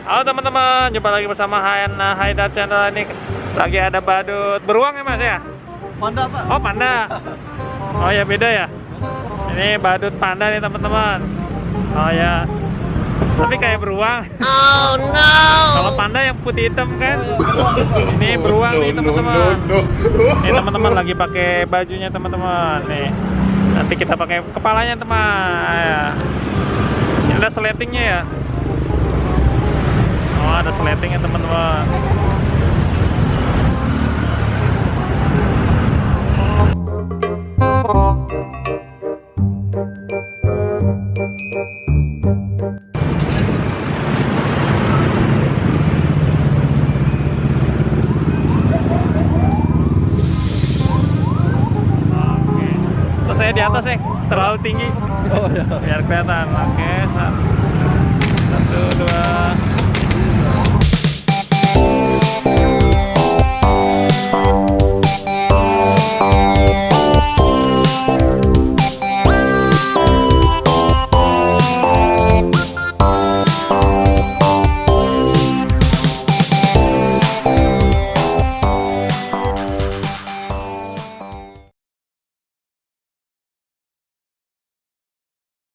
Halo teman-teman, jumpa lagi bersama Haidar Channel. Ini lagi ada badut beruang ya mas ya? Panda pak. Oh panda. Oh ya beda ya. Ini badut panda nih teman-teman. Oh ya. Tapi kayak beruang. Oh no. Kalau panda yang putih hitam kan. Ini beruang nih teman-teman. Ini teman-teman lagi pakai bajunya teman-teman. Nih. Nanti kita pakai kepalanya teman. Ya. Ini ada sletingnya ya. Oh ada sletingnya teman-teman. Oke. Terus saya di atas ya, terlalu tinggi. Oh ya. Biar kelihatan. Oke.